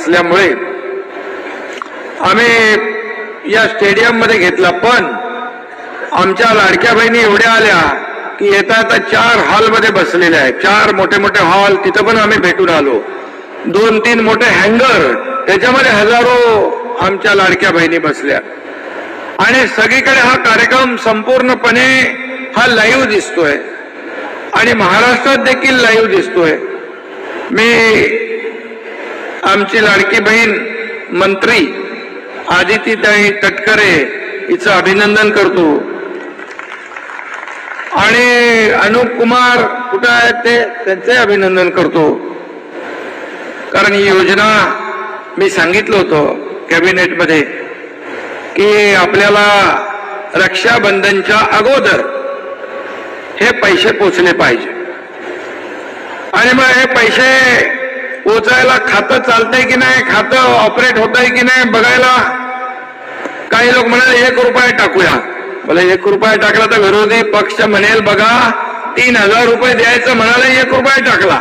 असल्यामुळे आम्ही या स्टेडियम मध्ये घेतला, पण आमच्या लाडक्या बहिणी एवढ्या आल्या की येता 4 हॉलमध्ये बसलेल्या आहेत, 4 मोठे मोठे हॉल, तिथं पण आम्ही भेटून आलो. 2-3 मोठे हँगर, त्याच्यामध्ये हजारो आमच्या लाडक्या बहिणी बसल्या आणि सगळीकडे हा कार्यक्रम संपूर्णपणे हा लाईव्ह दिसतोय आणि महाराष्ट्रात देखील लाईव्ह दिसतोय. मी आमची लाडकी बहीण मंत्री आदितीताई तटकरे हिचं अभिनंदन करतो आणि अनुप कुमार कुठं आहेत ते त्यांचे अभिनंदन करतो. कारण ही योजना मी सांगितलं होतं कॅबिनेटमध्ये की आपल्याला रक्षाबंधनच्या अगोदर हे पैसे पोचले पाहिजे आणि मग हे पैसे पोचायला खातं चालतंय की नाही, खातं ऑपरेट होतंय की नाही बघायला काही लोक म्हणाले 1 रुपया टाकूया. बोला 1 रुपया टाकला तर विरोधी पक्ष म्हणेल बघा 3000 रुपये द्यायचं म्हणाले 1 रुपया टाकला.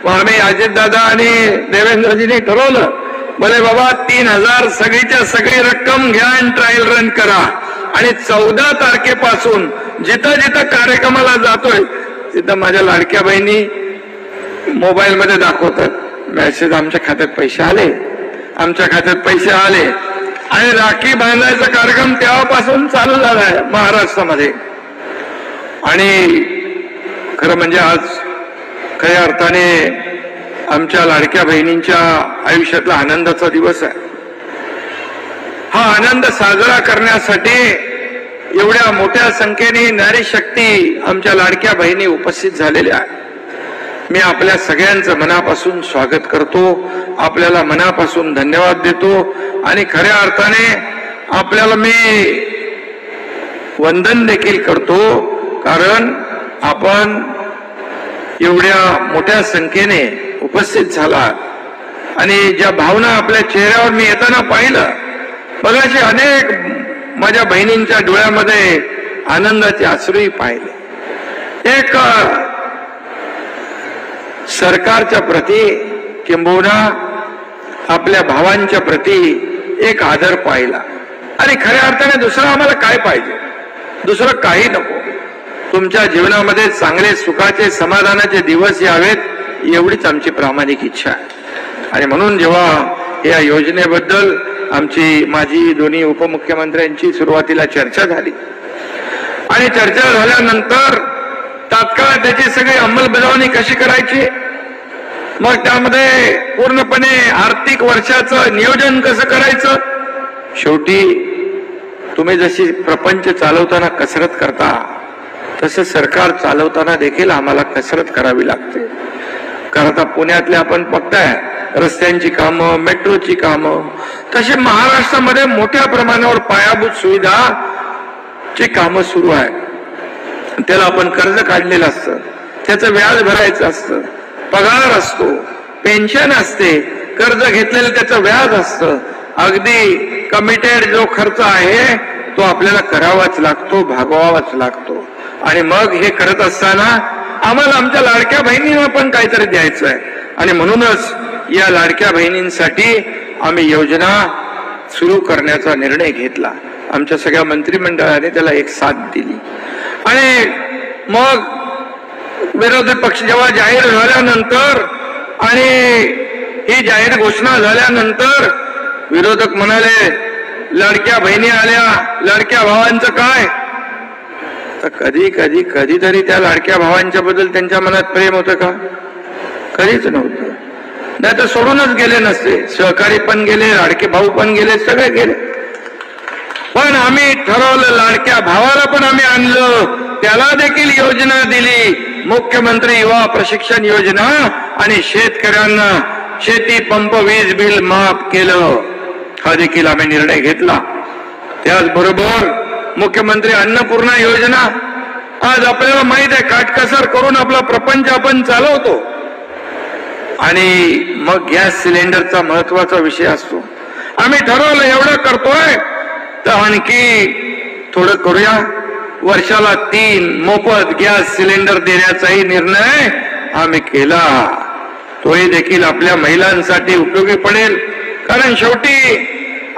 मग आम्ही अजितदादा आणि देवेंद्रजींनी ठरवलं, बोले बाबा 3000 सगळीच्या सगळी रक्कम घ्या आणि ट्रायल रन करा आणि 14 तारखेपासून जिथं जिथं कार्यक्रमाला जातोय तिथं माझ्या लाडक्या बहिणी मोबाईल मध्ये दाखवतात मेसेज, आमच्या खात्यात पैसे आले, आमच्या खात्यात पैसे आले. आणि राखी बांधायचा कार्यक्रम तेव्हापासून चालू झालाय महाराष्ट्रामध्ये. आणि खरं म्हणजे आज खऱ्या अर्थाने आमच्या लाडक्या बहिणींच्या आयुष्यातला आनंदाचा दिवस आहे. हा आनंद साजरा करण्यासाठी एवढ्या मोठ्या संख्येने नारी शक्ती आमच्या लाडक्या बहिणी उपस्थित झालेल्या आहेत. मी आपल्या सगळ्यांचं मनापासून स्वागत करतो, आपल्याला मनापासून धन्यवाद देतो आणि खऱ्या अर्थाने आपल्याला मी वंदन देखील करतो. कारण आपण एवढ्या मोठ्या संख्येने उपस्थित झाला आणि ज्या भावना आपल्या चेहऱ्यावर मी येताना पाहिलं, बघाशी अनेक माझ्या बहिणींच्या डोळ्यामध्ये आनंदाचे अश्रूही पाहिले. एक सरकारच्या प्रती किंबहुना आपल्या भावांच्या प्रती एक आदर पाहिला आणि खऱ्या अर्थाने दुसरं आम्हाला काय पाहिजे, दुसरं काही नको. तुमच्या जीवनामध्ये चांगले सुखाचे समाधानाचे दिवस यावेत एवढीच आमची प्रामाणिक इच्छा आहे. आणि म्हणून जेव्हा या योजनेबद्दल आमची माझी दोन्ही उपमुख्यमंत्र्यांची सुरुवातीला चर्चा झाली आणि चर्चा झाल्यानंतर तात्काळ त्याची सगळी अंमलबजावणी कशी करायची, मग त्यामध्ये पूर्णपणे आर्थिक वर्षाचं नियोजन कसं करायचं. शेवटी तुम्ही जशी प्रपंच चालवताना कसरत करता तसं सरकार चालवताना देखील आम्हाला कसरत करावी लागते. कारण आता पुण्यातले आपण बघताय रस्त्यांची कामं, मेट्रोची कामं, तसे महाराष्ट्रामध्ये मोठ्या प्रमाणावर पायाभूत सुविधाची कामं सुरू आहे. त्याला आपण कर्ज काढलेलं असतं, त्याचं व्याज भरायचं असतं, पगार असतो, पेन्शन असते, कर्ज घेतलेलं त्याचं व्याज असतं. अगदी कमिटेड जो खर्च आहे तो आपल्याला करावाच लागतो, भागवावाच लागतो. आणि मग हे करत असताना आम्हाला आमच्या लाडक्या बहिणींना पण काहीतरी द्यायचं आहे आणि म्हणूनच या लाडक्या बहिणींसाठी आम्ही योजना सुरू करण्याचा निर्णय घेतला. आमच्या सगळ्या मंत्रिमंडळाने त्याला एक साथ दिली आणि मग विरोधी पक्ष जेव्हा जाहीर झाल्यानंतर आणि ही जाहीर घोषणा झाल्यानंतर विरोधक म्हणाले लाडक्या बहिणी आल्या, लाडक्या भावांचं काय. तर कधीतरी त्या लाडक्या भावांच्या बद्दल त्यांच्या मनात प्रेम होतं का? कधीच नव्हतं. नाही तर सोडूनच गेले नसते. सहकारी पण गेले, लाडके भाऊ पण गेले, सगळे गेले. पण आम्ही ठरवलं लाडक्या भावाला पण आम्ही आणलं, त्याला देखील योजना दिली, मुख्यमंत्री युवा प्रशिक्षण योजना आणि शेतकऱ्यांना शेती पंप वीज बिल माफ केलं. हा देखील आम्ही निर्णय घेतला. त्याचबरोबर मुख्यमंत्री अन्नपूर्णा योजना, आज आपल्याला माहित आहे काटकसर करून आपला प्रपंच आपण चालवतो आणि मग गॅस सिलेंडरचा महत्वाचा विषय असतो. आम्ही ठरवलं एवढं करतोय तर आणखी थोडं करूया, वर्षाला 3 मोफत गॅस सिलेंडर देण्याचाही निर्णय आम्ही केला. तोही देखील आपल्या महिलांसाठी उपयोगी पडेल. कारण शेवटी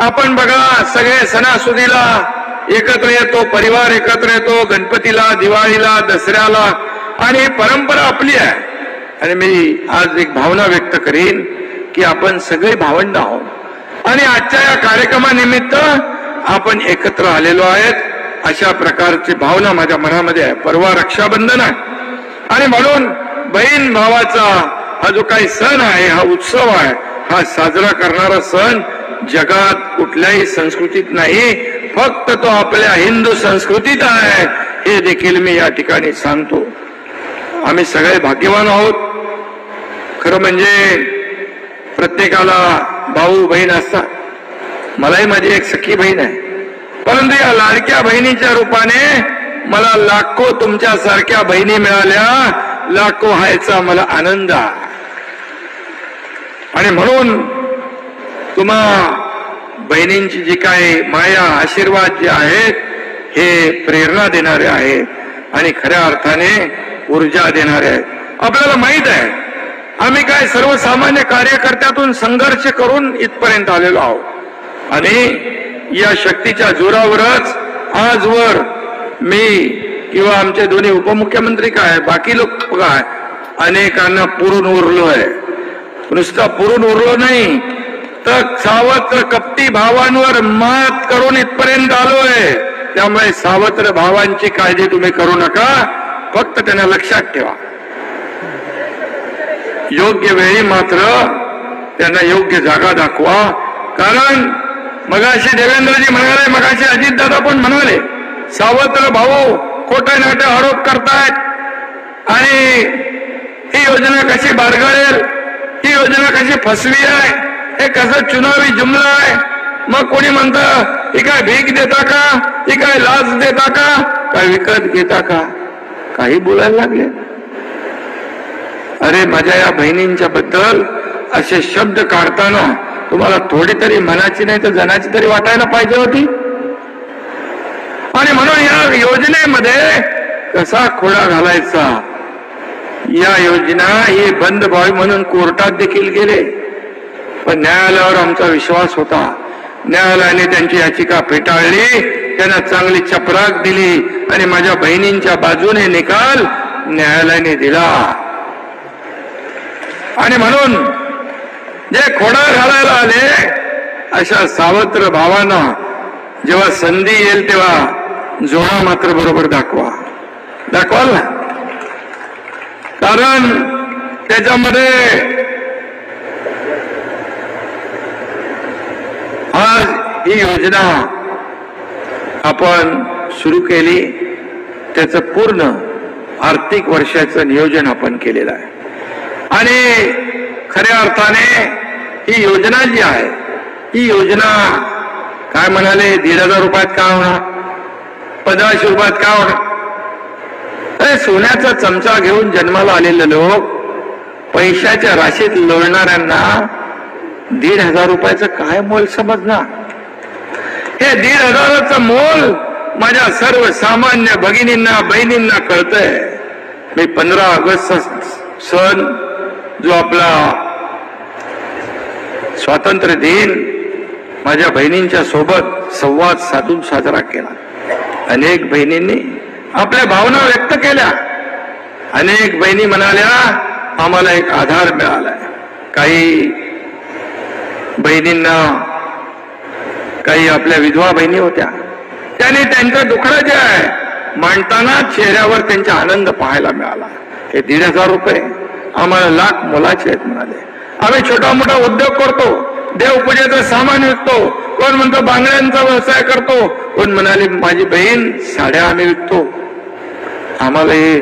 आपण बघा सगळे सणासुदीला एकत्र येतो, परिवार एकत्र येतो, गणपतीला, दिवाळीला, दसऱ्याला, आणि परंपरा आपली आहे. आणि मी आज एक भावना व्यक्त करीन की आपण सगळे भावंड आहोत आणि आजच्या या कार्यक्रमानिमित्त आपण एकत्र आलेलो आहेत. अशा प्रकारची भावना माझ्या मनामध्ये आहे. परवा रक्षाबंधन आहे आणि म्हणून बहीण भावाचा हा जो काही सण आहे, हा उत्सव आहे, हा साजरा करणारा सण जगात कुठल्याही संस्कृतीत नाही, फक्त तो आपल्या हिंदू संस्कृतीत आहे. हे देखील मी या ठिकाणी सांगतो. आम्ही सगळे भाग्यवान आहोत. खरं म्हणजे प्रत्येकाला भाऊ बहीण असतात. मलाही माझी एक सख्खी बहीण आहे, परंतु या लाडक्या बहिणीच्या रूपाने मला लाखो तुमच्या सारख्या बहिणी मिळाल्या, लाखो व्हायचा मला आनंद आहे. आणि म्हणून तुम्हा बहिणींची जी काही माया, आशीर्वाद जे आहेत, हे प्रेरणा देणारे आहेत आणि खऱ्या अर्थाने ऊर्जा देणारे आहेत. आपल्याला माहित आहे आम्ही काय सर्वसामान्य कार्यकर्त्यातून संघर्ष करून इथपर्यंत आलेलो आहोत आणि या शक्तीच्या जोरावरच आजवर मी किंवा आमचे दोन्ही उपमुख्यमंत्री काय, बाकी लोक काय, अनेकांना पुरून उरलो आहे. नुसता पुरून उरलो नाही तर सावत्र कपटी भावांवर मात करून इथपर्यंत आलोय. त्यामुळे सावत्र भावांची काळजी तुम्ही करू नका, फक्त त्यांना लक्षात ठेवा. योग्य वेळी मात्र त्यांना योग्य जागा दाखवा. कारण मगाशी देवेंद्रजी म्हणाले, मगाशी अजितदादा पण म्हणाले, सावत्र भाऊ खोटे नाटे आरोप करतायत आणि ही योजना कशी बारगळेल, ही योजना कशी फसवी आहे, हे कसं चुनावी जुमला आहे. मग कोणी म्हणतं ही काय भीक देता का, ही काय लाच देता का, काय विकत घेता का, काही बोलायला लागले. अरे माझ्या या बहिणींच्या बद्दल असे शब्द काढताना तुम्हाला थोडी तरी मनाची नाही तर जनाची तरी वाटायला पाहिजे होती. आणि म्हणून या योजनेमध्ये कसा खोडा घालायचा, या योजना ही बंद व्हावी म्हणून कोर्टात देखील गेले, पण न्यायालयावर आमचा विश्वास होता. न्यायालयाने त्यांची याचिका फेटाळली, त्यांना चांगली चपराक दिली आणि माझ्या बहिणींच्या बाजूने निकाल न्यायालयाने दिला. आणि म्हणून जे खोडा घालायला आले अशा सावत्र भावांना जेव्हा संधी येईल तेव्हा जोडा मात्र बरोबर दाखवाल ना. कारण त्याच्यामध्ये आज ही योजना आपण सुरू केली, त्याचं पूर्ण आर्थिक वर्षाचं नियोजन आपण केलेलं आहे. आणि खऱ्या अर्थाने ही योजना जी आहे, ही योजना काय म्हणाले 1,500 रुपयात का होणार, 1500 रुपयात का होणार. अरे सोन्याचा चमचा घेऊन जन्माला आलेले लोक पैशाच्या राशीत लोळणाऱ्यांना 1,500 रुपयाचं काय मोल समजणार. हे 1,500चं मोल माझ्या सर्वसामान्य भगिनींना, बहिणींना कळतंय. मी 15 ऑगस्ट सण जो आपला स्वातंत्र्य दिन माझ्या बहिणींच्या सोबत संवाद साधून साजरा केला. अनेक बहिणींनी आपल्या भावना व्यक्त केल्या. अनेक बहिणी म्हणाल्या आम्हाला एक आधार मिळालाय. काही बहिणींना, काही आपल्या विधवा बहिणी होत्या, त्याने त्यांचं दुखणं जे आहे मांडताना चेहऱ्यावर त्यांचा आनंद पाहायला मिळाला. हे 1,500 रुपये आम्हाला लाख मोलाचे आहेत म्हणाले. आम्ही छोटा मोठा उद्योग करतो, देवपूजेचं सामान विकतो, कोण म्हणतो बांगड्यांचा व्यवसाय करतो, कोण म्हणाले माझी बहीण साड्या आम्ही विकतो. आम्हाला हे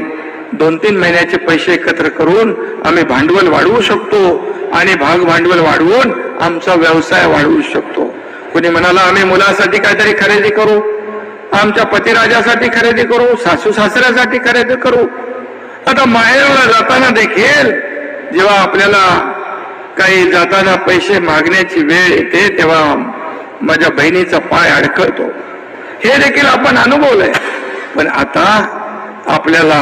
2-3 महिन्याचे पैसे एकत्र करून आम्ही भांडवल वाढवू शकतो आणि भाग भांडवल वाढवून आमचा व्यवसाय वाढवू शकतो. कोणी म्हणाला आम्ही मुलासाठी काहीतरी खरेदी करू, आमच्या पतिराजासाठी खरेदी करू, सासू सासऱ्यासाठी खरेदी करू. आता माहेरला जाताना देखील जेव्हा आपल्याला काही जाताना पैसे मागण्याची वेळ येते तेव्हा माझ्या बहिणीचा पाय अडखळतो. हे देखील आपण अनुभवलंय. पण आता आपल्याला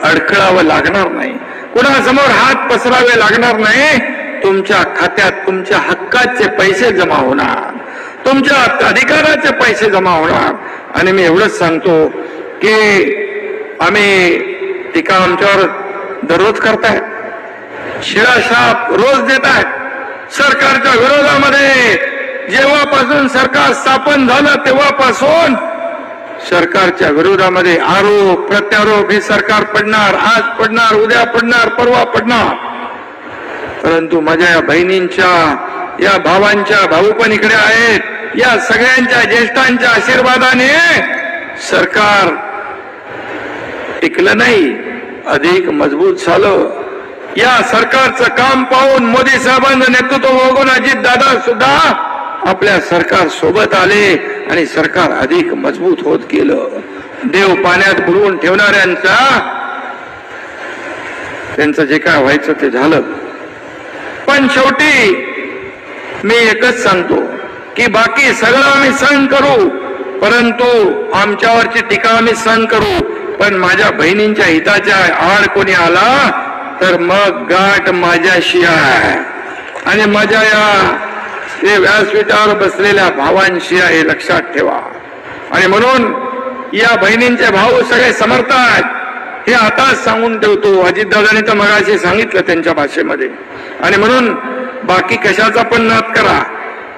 अडखळावं लागणार नाही. कुणासमोर हात पसरावे लागणार नाही. तुमच्या खात्यात तुमच्या हक्काचे पैसे जमा होणार, तुमच्या अधिकाराचे पैसे जमा होणार. आणि मी एवढंच सांगतो की आम्ही टीका आमच्यावर दररोज करतायत, शिळाशाप रोज देत आहेत. सरकारच्या विरोधामध्ये जेव्हापासून सरकार स्थापन झालं तेव्हापासून सरकारच्या विरोधामध्ये आरोप प्रत्यारोप हे सरकार पडणार, आज पडणार, उद्या पडणार, परवा पडणार. परंतु माझ्या या बहिणींच्या, या भावांच्या, भाऊ पण इकडे आहेत, या सगळ्यांच्या ज्येष्ठांच्या आशीर्वादाने सरकार टिकलं नाही, अधिक मजबूत झालं. या सरकारचं काम पाहून मोदी साहेबांचं नेतृत्व बघून अजित दादा सुद्धा आपल्या सरकार सोबत आले आणि सरकार अधिक मजबूत होत गेलं. देव पाण्यात बुडवून ठेवणाऱ्यांचा त्यांचं जे काय व्हायचं ते झालं. पण शेवटी मी एकच सांगतो की बाकी सगळं आम्ही सहन करू, परंतु आमच्यावरची टीका आम्ही सहन करू, पण माझ्या बहिणींच्या हिताच्या आड कोणी आला तर मग गाठ माझ्याशी आहे आणि माझ्या या व्यासपीठावर बसलेल्या भावांशी आहे, लक्षात ठेवा. आणि म्हणून या बहिणींचे भाऊ सगळे समर्थ आहेत हे आताच सांगून ठेवतो. अजितदादांनी तर मगाशी सांगितलं त्यांच्या भाषेमध्ये. आणि म्हणून बाकी कशाचा पण नाद करा,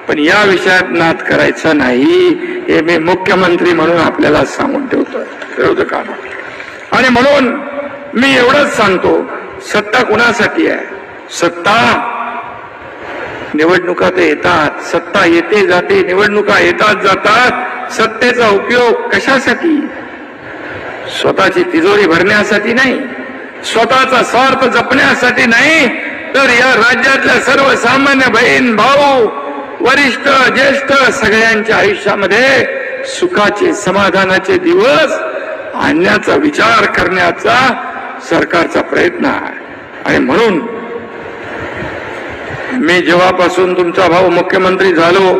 पण या विषयात नाद करायचा नाही हे मी मुख्यमंत्री म्हणून आपल्याला सांगून ठेवतो का. आणि म्हणून मी एवढंच सांगतो, सत्ता कुणासाठी आहे? सत्ता निवडणुका ते येतात, सत्ता येते जाते, निवडणुका येतात जातात. सत्तेचा उपयोग कशासाठी? स्वतःची तिजोरी भरण्यासाठी नाही, स्वतःचा स्वार्थ जपण्यासाठी नाही, तर या राज्यातल्या सर्वसामान्य बहीण भाऊ, वरिष्ठ ज्येष्ठ सगळ्यांच्या आयुष्यामध्ये सुखाचे समाधानाचे दिवस आणण्याचा विचार करण्याचा सरकारचा प्रयत्न आहे. आणि म्हणून मी जेव्हापासून तुमचा भाऊ मुख्यमंत्री झालो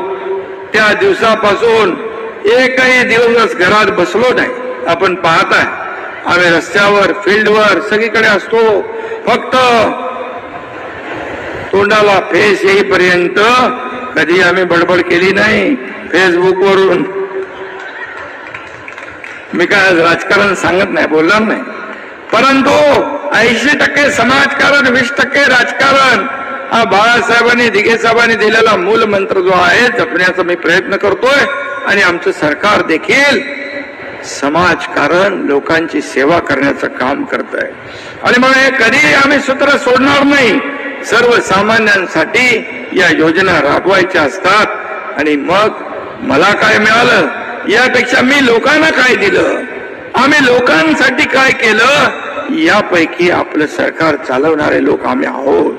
त्या दिवसापासून एकही दिवस घरात बसलो नाही. आपण पाहताय आम्ही रस्त्यावर, फील्डवर सगळीकडे असतो. फक्त तोंडाला फेस येईपर्यंत कधी आम्ही बडबड केली नाही फेसबुकवरून. मी काय राजकारण सांगत नाही, बोलणार नाही, परंतु 80% समाजकारण, 20% राजकारण हा बाळासाहेबांनी, दिघे साहेबांनी दिलेला मूल मंत्र जो आहे जपण्याचा मी प्रयत्न करतोय. आणि आमचं सरकार देखील समाजकारण, लोकांची सेवा करण्याचं काम करत आहे. आणि मग हे कधी आम्ही सूत्र सोडणार नाही. सर्वसामान्यांसाठी या योजना राबवायच्या असतात. आणि मग मला काय मिळालं यापेक्षा मी लोकांना काय दिलं, आम्ही लोकांसाठी काय केलं, यापैकी आपलं सरकार चालवणारे लोक आम्ही आहोत.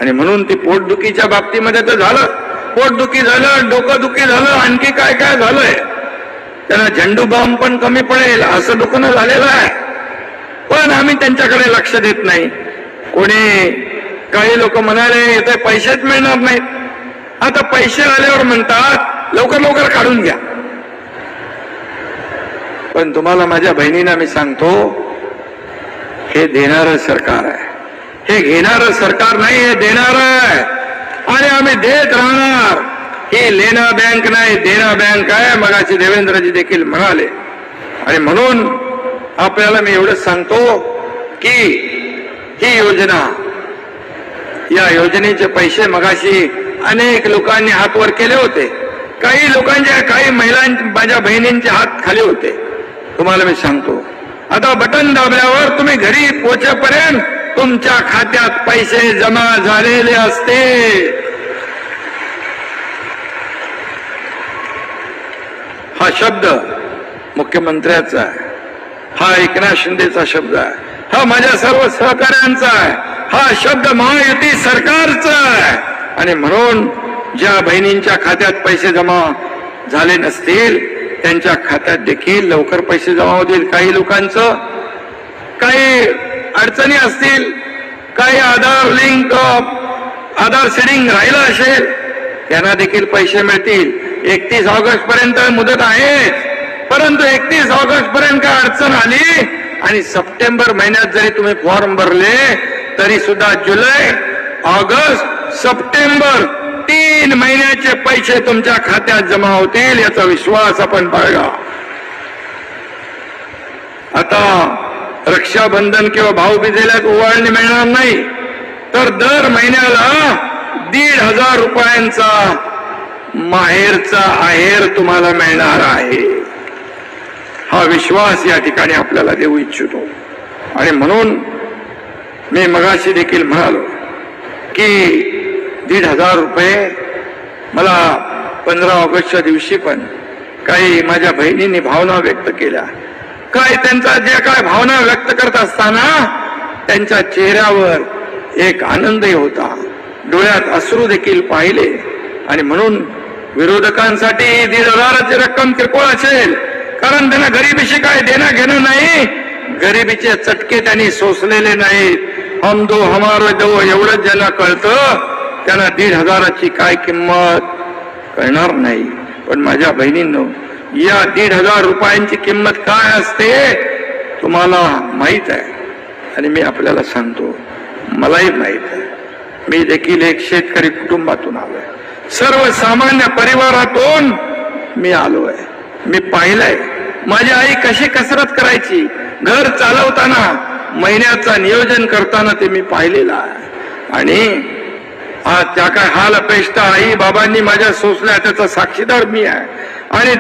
आणि म्हणून ती पोटदुखीच्या बाबतीमध्ये तर झालं, पोटदुखी झालं, डोकंदुखी झालं, आणखी काय काय झालंय. त्यांना झेंडू बॉम्ब पण कमी पडेल असं दुखणं झालेलं आहे, पण आम्ही त्यांच्याकडे लक्ष देत नाही. कोणी काही लोक म्हणाले इथे पैसेच मिळणार नाहीत. आता पैसे आल्यावर म्हणतात लवकर लवकर काढून घ्या. पण तुम्हाला माझ्या बहिणींना मी सांगतो, हे देणारं सरकार आहे, हे घेणारं सरकार नाही, हे देणारं आहे. आणि आम्ही देत राहणार. ही लेना बँक नाही, देना बँक आहे, मगाशी देवेंद्रजी देखील म्हणाले. आणि म्हणून आपल्याला मी एवढंच सांगतो की ही योजना, या योजनेचे पैसे मगाशी अनेक लोकांनी हात वर केले होते, काही लोकांचे, काही महिलांचे, माझ्या बहिणींचे हात खाली होते. तुम्हाला मी सांगतो, आता बटन दाबल्यावर तुम्ही घरी पोहोचेपर्यंत तुमच्या खात्यात पैसे जमा झालेले असते. हा शब्द मुख्यमंत्र्याचा आहे, हा एकनाथ शिंदेचा शब्द आहे, हा माझ्या सर्व सहकाऱ्यांचा आहे, हा शब्द महायुती सरकारचा आहे. आणि म्हणून ज्या बहिणींच्या खात्यात पैसे जमा झाले नसतील त्यांच्या खात्यात देखील लवकर पैसे जमा होतील. काही लोकांचं काही अडचणी असतील, काही आधार लिंक, आधार सीडिंग राहिलं असेल, त्यांना देखील पैसे मिळतील. 31 ऑगस्ट पर्यंत मुदत आहे, परंतु 31 ऑगस्ट पर्यंत काय अडचण आली आणि सप्टेंबर महिन्यात जरी तुम्ही फॉर्म भरले तरी सुद्धा जुलै, ऑगस्ट, सप्टेंबर 3 महिन्याचे पैसे तुमच्या खात्यात जमा होतील याचा विश्वास आपण बाळगा. आता रक्षाबंधन किंवा भाऊबीजेला ओवाळणी मिळणार नाही, तर दर महिन्याला 1,500 रुपयांचा माहेरचा आहेर तुम्हाला मिळणार आहे. हा विश्वास या ठिकाणी आपल्याला देऊ इच्छितो. आणि म्हणून मी मगाशी देखील म्हणालो की 1,500 रुपये मला 15 ऑगस्टच्या दिवशी पण काही माझ्या बहिणींनी भावना व्यक्त केल्या. काय त्यांचा जे काय भावना व्यक्त करत असताना त्यांच्या चेहऱ्यावर एक आनंदही होता, डोळ्यात अश्रू देखील पाहिले. आणि म्हणून विरोधकांसाठी 1,500ची रक्कम किरकोळ असेल, कारण त्यांना गरिबीशी काय देणं घेणं नाही, गरिबीचे चटके त्यांनी सोसलेले नाहीत. हम दो हमारे दो एवढंच ज्यांना कळतं त्यांना 1,500ची काय किंमत कळणार नाही. पण माझ्या बहिणींनो, या 1,500 रुपयांची किंमत काय असते तुम्हाला माहित आहे. आणि मी आपल्याला सांगतो, मलाही माहित आहे. मी देखील एक शेतकरी कुटुंबातून आलोय, सर्वसामान्य परिवारातून मी आलोय. मी पाहिलंय माझी आई कशी कसरत करायची, घर चालवताना, महिन्याचा नियोजन करताना ते मी पाहिलेलं आहे. आणि आज त्या काय हाल अपेष्टा आई बाबांनी माझ्या सोसल्या त्याचा साक्षीदार मी आहे. आणि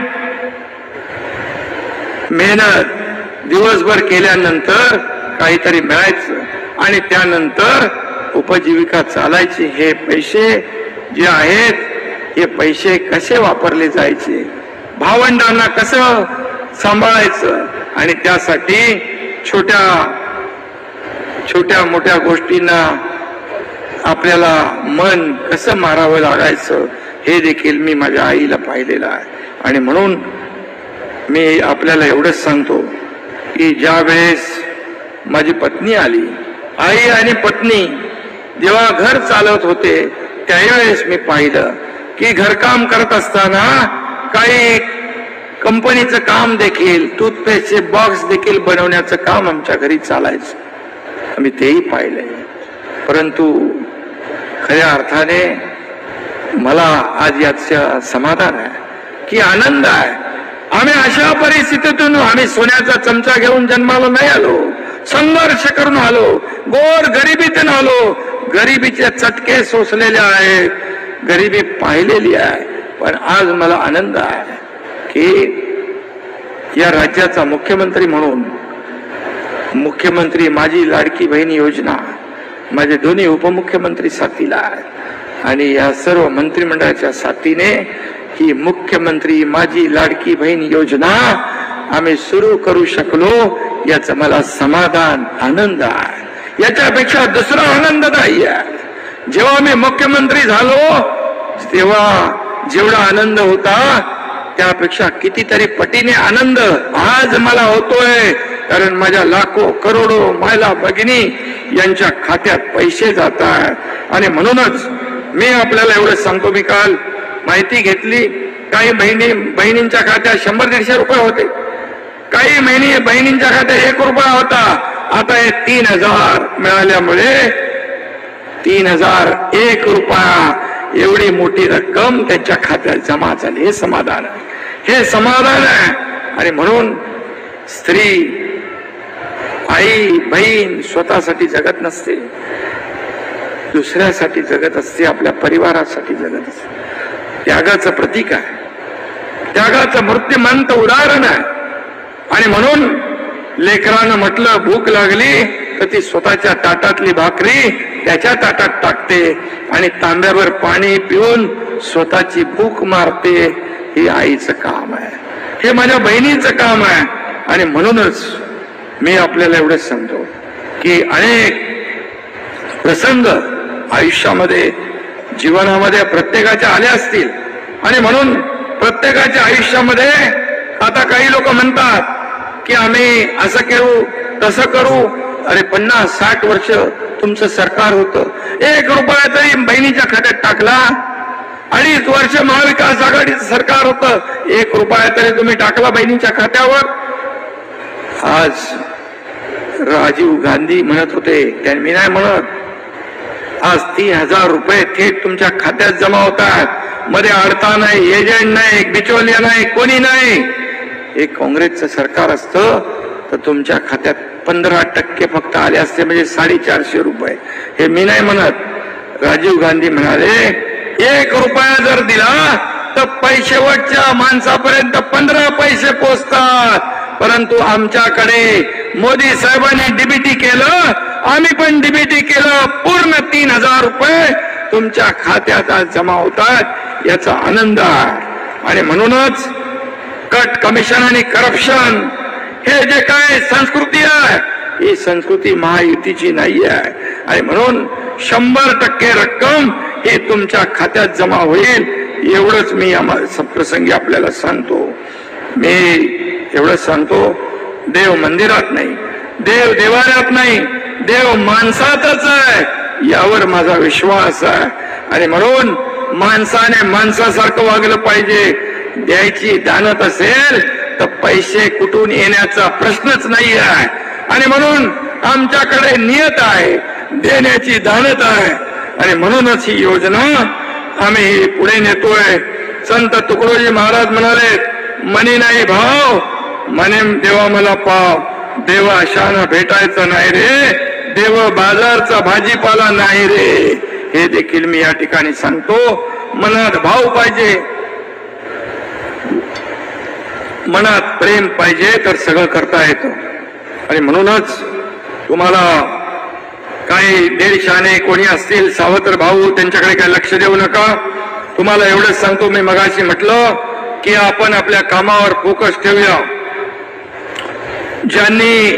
मेहनत दिवसभर केल्यानंतर काहीतरी मिळायचं आणि त्यानंतर उपजीविका चालायची. हे पैसे जे आहेत हे पैसे कसे वापरले जायचे, भावंडांना कसं सांभाळायचं, आणि त्यासाठी छोट्या छोट्या मोठ्या गोष्टींना आपल्याला मन कसं मारावं लागायचं हे देखील मी माझ्या आईला पाहिलेलं आहे. आणि म्हणून मी आपल्याला एवढंच सांगतो की ज्या वेळेस माझी पत्नी आली, आई आणि पत्नी जेव्हा घर चालवत होते त्यावेळेस मी पाहिलं की घरकाम करत असताना काही कंपनीचं काम देखील, टूथपेस्टचे बॉक्स देखील बनवण्याचं काम आमच्या घरी चालायचं. आम्ही तेही पाहिलंय. परंतु खऱ्या अर्थाने मला आज याचं समाधान आहे की आनंद आहे. आम्ही अशा परिस्थितीतून, आम्ही सोन्याचा चमचा घेऊन जन्माला नाही आलो, संघर्ष करून आलो, गोर गरिबीतून आलो, गरिबीचे चटके सोसलेले आहेत, गरिबी पाहिलेली आहे. पण आज मला आनंद आहे की या राज्याचा मुख्यमंत्री म्हणून, मुख्यमंत्री माझी लाडकी बहीण योजना, माझे दोन्ही उपमुख्यमंत्री साथीला आहेत आणि या सर्व मंत्रिमंडळाच्या साथीने ही मुख्यमंत्री माझी लाडकी बहीण योजना आम्ही सुरू करू शकलो याचं मला समाधान, आनंद आहे. याच्यापेक्षा दुसरा आनंद नाही आहे. जेव्हा मी मुख्यमंत्री झालो तेव्हा जेवढा आनंद होता त्यापेक्षा कितीतरी पटीने आनंद आज मला होतोय, कारण माझ्या लाखो करोडो महिला भगिनी यांच्या खात्यात पैसे जात आहेत. आणि म्हणूनच मी आपल्याला एवढं सांगतो, मी काल माहिती घेतली, काही बहिणींच्या खात्यात 100-150 रुपये होते, काही बहिणींच्या खात्यात 1 रुपया होता. आता हे 3,000 मिळाल्यामुळे 3,001 रुपया एवढी मोठी रक्कम त्यांच्या खात्यात जमा झाली. हे समाधान आहे, हे समाधान आहे. आणि म्हणून स्त्री, आई, बहीण स्वतःसाठी जगत नसते, दुसऱ्यासाठी जगत असते, आपल्या परिवारासाठी जगत असते. त्यागाचं प्रतीक आहे, त्यागाचं मूर्तिमंत उदाहरण आहे. आणि म्हणून लेकरानं म्हटलं भूक लागली तर ती स्वतःच्या ताटातली भाकरी त्याच्या ताटात टाकते आणि तांब्यावर पाणी पिऊन स्वतःची भूक मारते. हे आईचं काम आहे, हे माझ्या बहिणीचं काम आहे. आणि म्हणूनच मी आपल्याला एवढंच सांगतो की अनेक प्रसंग आयुष्यामध्ये, जीवनामध्ये प्रत्येकाच्या आले असतील. आणि म्हणून प्रत्येकाच्या आयुष्यामध्ये आता काही लोक म्हणतात की आम्ही असं करू तसं करू. अरे 50-60 वर्ष तुमचं सरकार होतं, 1 रुपया तरी बहिणीच्या खात्यात टाकला. 2.5 वर्ष महाविकास आघाडीचं सरकार होतं, 1 रुपया तरी तुम्ही टाकला बहिणीच्या खात्यावर. आज राजीव गांधी म्हणत होते, त्यांनी मी नाही म्हणत, आज 3000 रुपये थेट तुमच्या खात्यात जमा होतात, मध्ये अडता नाही, एजंट नाही, बिचौलिया नाही, कोणी नाही. हे काँग्रेसचं सरकार असतं तर तुमच्या खात्यात 15% फक्त आले असते, म्हणजे 450 रुपये. हे मी नाही म्हणत. राजीव गांधी म्हणाले 1 रुपया जर दिला तर शेवटच्या माणसापर्यंत 15 पैसे पोचतात. परंतु आमच्याकडे मोदी साहेबांनी डीबीटी केलं, आम्ही पण डीबीटी केलं, पूर्ण 3000 रुपये तुमच्या खात्यात आज जमा होतात, याचा आनंद आहे. आणि म्हणूनच कट कमिशन आणि करप्शन हे जे काय संस्कृती आहे, ही संस्कृती महायुतीची नाही आहे. आणि म्हणून 100% रक्कम हे तुमच्या खात्यात जमा होईल, एवढंच मी प्रसंगी आपल्याला सांगतो. मी एवढं सांगतो, देव मंदिरात नाही, देव देवाऱ्यात नाही, देव माणसातच आहे, यावर माझा विश्वास आहे. आणि म्हणून माणसाने माणसासारखं वागलं पाहिजे. द्यायची दानत असेल तर पैसे कुठून येण्याचा प्रश्नच नाही आहे. आणि म्हणून आमच्याकडे नियत आहे, देण्याची दानत आहे. आणि म्हणूनच ही योजना आम्ही पुढे नेतोय. संत तुकडोजी महाराज म्हणाले, मनी नाही भाव, मने देवा मला पाव. देव अशानं भेटायचं नाही रे, देव बाजारचा भाजीपाला नाही रे. हे देखील मी या ठिकाणी सांगतो. मनात भाव पाहिजे, मनात प्रेम पाहिजे, तर सगळं करता येतं. आणि म्हणूनच तुम्हाला काही देशाने कोणी असतील सावत्र भाऊ, त्यांच्याकडे काही लक्ष देऊ नका. तुम्हाला एवढंच सांगतो, मी मगाशी म्हटलं की आपण आपल्या कामावर फोकस ठेवूया. ज्यांनी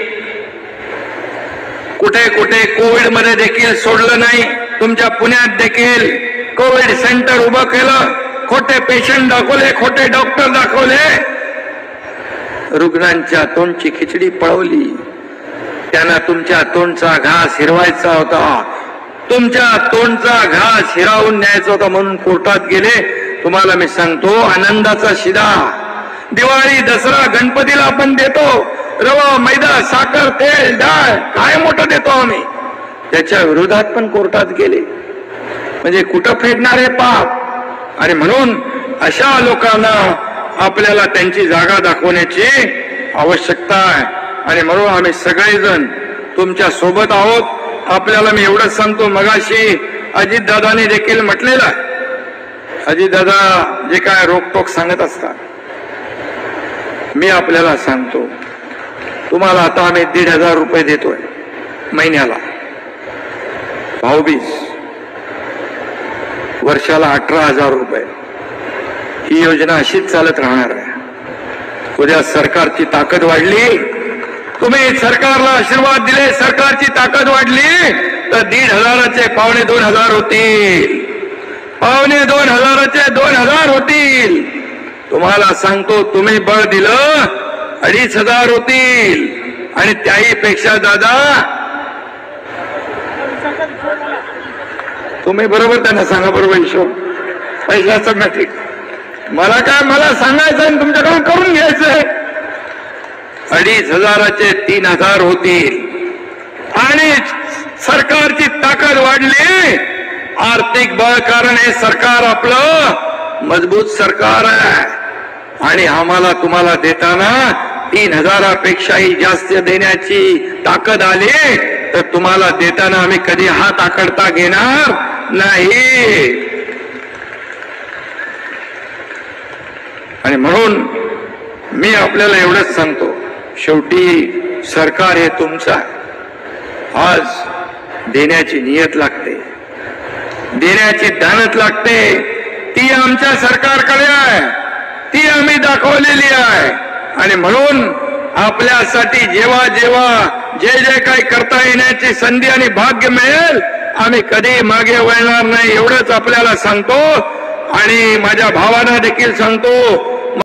कुठे कुठे कोविड मध्ये देखील सोडलं नाही, तुमच्या पुण्यात देखील कोविड सेंटर उभं केलं, खोटे पेशंट दाखवले, खोटे डॉक्टर दाखवले, रुग्णांच्या तोंडची खिचडी पळवली. त्यांना तुमच्या तोंडचा घास हिरवायचा होता, तुमच्या तोंडचा घास हिरावून न्यायचा होता, म्हणून कोर्टात गेले. तुम्हाला मी सांगतो, आनंदाचा शिदा दिवाळी, दसरा, गणपतीला आपण देतो, रवा, मैदा, साखर, तेल, डाळ, काय मोठं देतो आम्ही, त्याच्या विरोधात पण कोर्टात गेले. म्हणजे कुठं फेडणार हे पाप. आणि म्हणून अशा लोकांना आपल्याला त्यांची जागा दाखवण्याची आवश्यकता आहे. आणि म्हणून आम्ही सगळेजण तुमच्या सोबत आहोत. आपल्याला मी एवढंच सांगतो, मगाशी अजितदादांनी देखील म्हटलेलं आहे, अजितदादा जे काय रोकटोक सांगत असतात, मी आपल्याला सांगतो, तुम्हाला आता आम्ही 1500 रुपये देतोय महिन्याला, भाऊबीज, वर्षाला 18,000 रुपये. ही योजना अशीच चालत राहणार आहे. उद्या सरकारची ताकद वाढली, तुम्ही सरकारला आशीर्वाद दिले, सरकारची ताकद वाढली, तर 1500चे 2,500 होतील, 2,500चे 2,000 होतील. तुम्हाला सांगतो, तुम्ही बळ दिलं 2,500 होतील. आणि त्याही पेक्षा दादा, तुम्ही बरोबर त्यांना सांगा, बरोबर हिशोब पैशाचं मॅट्रिक. मला काय, मला सांगायचं आणि तुमच्याकडून करून घ्यायचंय. 2,500चे 3,000 होतील. आणि सरकारची ताकद वाढली, आर्थिक बळ, कारण हे सरकार आपलं मजबूत सरकार आहे. आणि आम्हाला तुम्हाला देताना 3,000पेक्षाही जास्त देण्याची ताकद आली, तर तुम्हाला देताना आम्ही कधी हात आखडता घेणार नाही. आणि म्हणून मी आपल्याला एवढंच सांगतो, शेवटी सरकार हे तुमचं आहे. आज देण्याची नियत लागते, देण्याची दानत लागते, ती आमच्या सरकारकडे आहे, ती आम्ही दाखवलेली आहे. आणि म्हणून आपल्यासाठी जेव्हा जेव्हा जे जे काही करता येण्याची संधी आणि भाग्य मिळेल, आम्ही कधी मागे वळणार नाही, एवढंच आपल्याला सांगतो. आणि माझ्या भावांना देखील सांगतो,